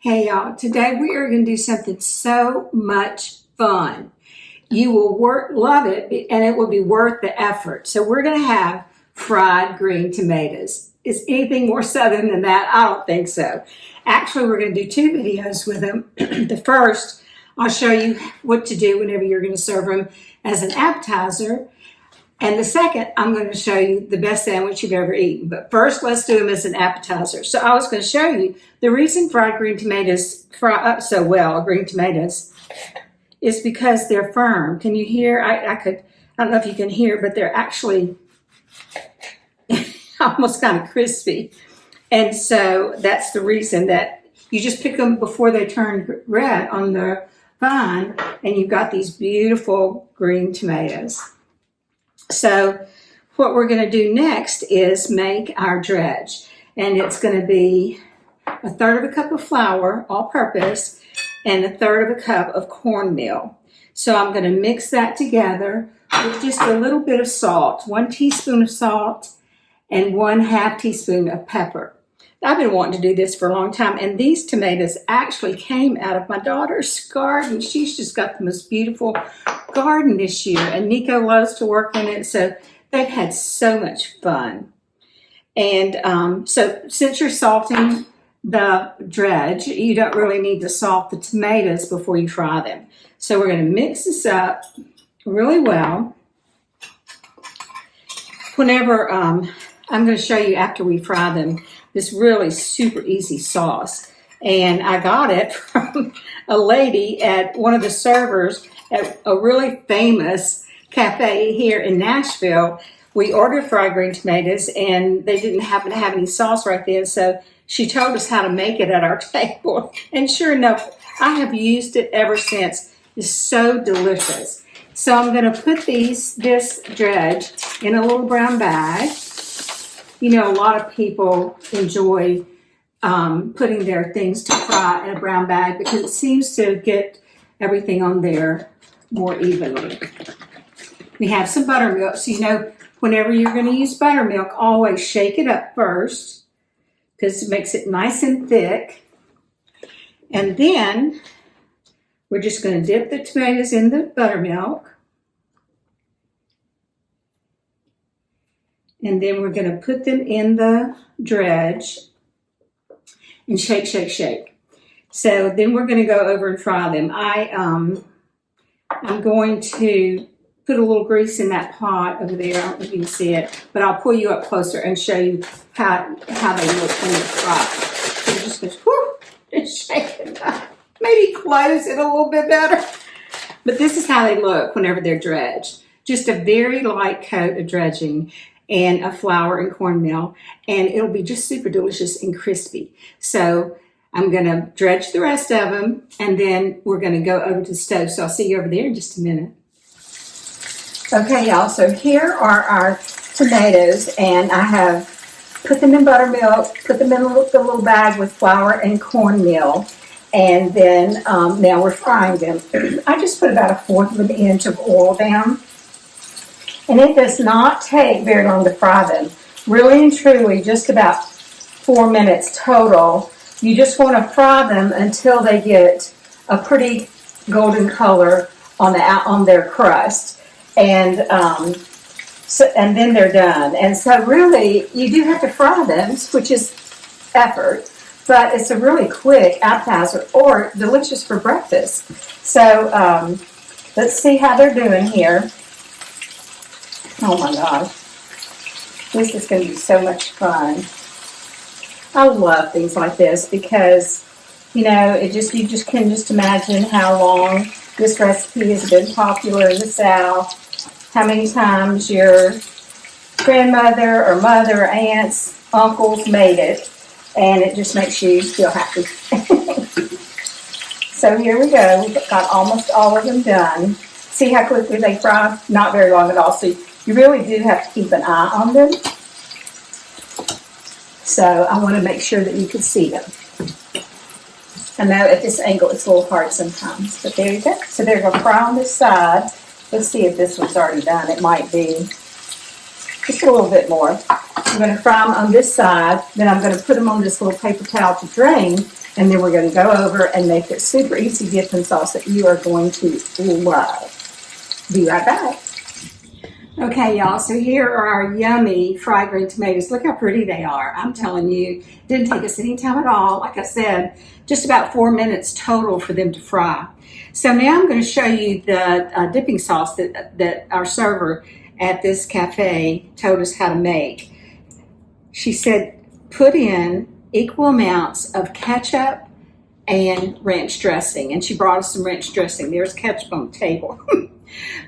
Hey y'all, today we are going to do something so much fun. You will love it, and it will be worth the effort. So we're going to have fried green tomatoes. Is anything more southern than that? I don't think so. Actually, we're going to do two videos with them. The first, I'll show you what to do whenever you're going to serve them as an appetizer. And the second, I'm going to show you the best sandwich you've ever eaten. But first, let's do them as an appetizer. So I was going to show you the reason fried green tomatoes fry up so well, green tomatoes, is because they're firm. Can you hear? I don't know if you can hear, but they're actually almost kind of crispy. And so that's the reason that you just pick them before they turn red on the vine, and you've got these beautiful green tomatoes. So what we're going to do next is make our dredge, and it's going to be 1/3 of a cup of flour, all-purpose, and 1/3 of a cup of cornmeal. So I'm going to mix that together with just a little bit of salt, 1 teaspoon of salt and 1/2 teaspoon of pepper. I've been wanting to do this for a long time, and these tomatoes actually came out of my daughter's garden. She's just got the most beautiful garden this year, and Nico loves to work in it, so they've had so much fun. And so since you're salting the dredge, you don't really need to salt the tomatoes before you fry them. So we're going to mix this up really well. Whenever I'm going to show you after we fry them this really super easy sauce, and I got it from a lady at one of the servers at a really famous cafe here in Nashville. We ordered fried green tomatoes, and they didn't happen to have any sauce right then, so she told us how to make it at our table. And sure enough, I have used it ever since. It's so delicious. So I'm going to put this dredge in a little brown bag. You know, a lot of people enjoy putting their things to fry in a brown bag because it seems to get everything on there more evenly. We have some buttermilk, so you know whenever you're going to use buttermilk, always shake it up first because it makes it nice and thick. And then we're just going to dip the tomatoes in the buttermilk. And then we're going to put them in the dredge and shake, shake, shake. So then we're going to go over and fry them. I'm going to put a little grease in that pot over there. I don't know if you can see it, but I'll pull you up closer and show you how they look when they're fried. So you're just going to whoop, and shake it up. Maybe close it a little bit better. But this is how they look whenever they're dredged. Just a very light coat of dredging and of flour and cornmeal, and it'll be just super delicious and crispy. So I'm going to dredge the rest of them, and then we're going to go over to the stove. So I'll see you over there in just a minute. Okay, y'all, so here are our tomatoes, and I have put them in buttermilk, put them in the little bag with flour and cornmeal, and then now we're frying them. I just put about 1/4 of an inch of oil down. And it does not take very long to fry them. Really and truly, just about 4 minutes total. You just want to fry them until they get a pretty golden color on their crust, and then they're done. And so, really, you do have to fry them, which is effort, but it's a really quick appetizer or delicious for breakfast. So let's see how they're doing here. Oh my gosh, this is going to be so much fun. I love things like this because, you know, you just can just imagine how long this recipe has been popular in the South, how many times your grandmother or mother or aunts, uncles made it, and it just makes you feel happy. So here we go. We've got almost all of them done. See how quickly they fry? Not very long at all. So you really do have to keep an eye on them. So I want to make sure that you can see them. I know at this angle it's a little hard sometimes, but there you go. So they're going to fry on this side. Let's see if this one's already done. It might be just a little bit more. I'm going to fry them on this side. Then I'm going to put them on this little paper towel to drain, And then we're going to go over and make this super easy dipping sauce that you are going to love. Be right back. Okay, y'all, so here are our yummy fried green tomatoes. Look how pretty they are. I'm telling you, didn't take us any time at all. Like I said, just about 4 minutes total for them to fry. So now I'm going to show you the dipping sauce that our server at this cafe told us how to make. She said, put in equal amounts of ketchup and ranch dressing. And she brought us some ranch dressing. There's ketchup on the table.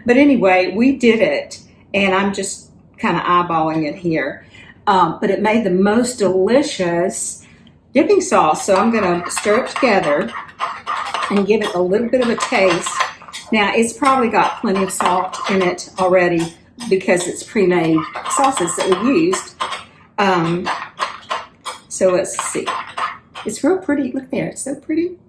But anyway, we did it. And I'm just kind of eyeballing it here. But it made the most delicious dipping sauce. So I'm going to stir it together and give it a little bit of a taste. Now, it's probably got plenty of salt in it already because it's pre-made sauces that we used. So let's see. It's real pretty. Look there. It's so pretty.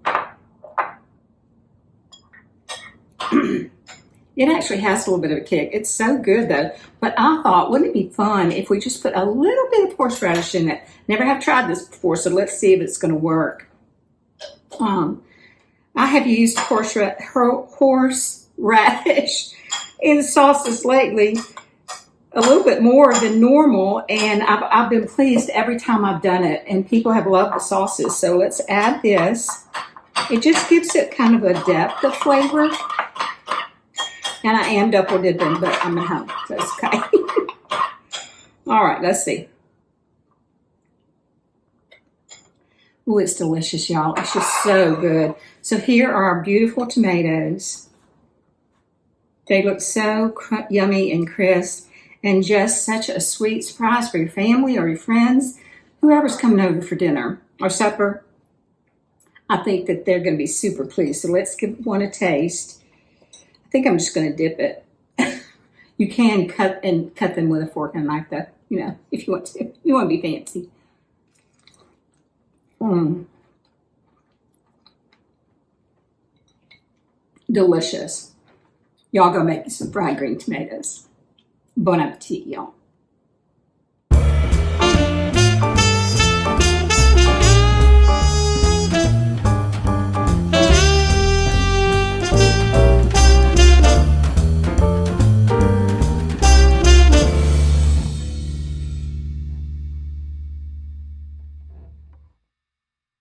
It actually has a little bit of a kick. It's so good though. But I thought, wouldn't it be fun if we just put a little bit of horseradish in it? Never have tried this before, so let's see if it's going to work. I have used horseradish in sauces lately a little bit more than normal, and I've been pleased every time I've done it, and people have loved the sauces. So let's add this. It just gives it kind of a depth of flavor. And I am double dipping, but I'm at home, so it's okay. All right, let's see. Oh, it's delicious, y'all. It's just so good. So here are our beautiful tomatoes. They look so yummy and crisp, and just such a sweet surprise for your family or your friends, whoever's coming over for dinner or supper. I think that they're going to be super pleased. So let's give one a taste. I think I'm just going to dip it. You can cut them with a fork and a knife, though, you know, if you want to. You want to be fancy. Delicious. Y'all go make some fried green tomatoes. Bon appetit, y'all.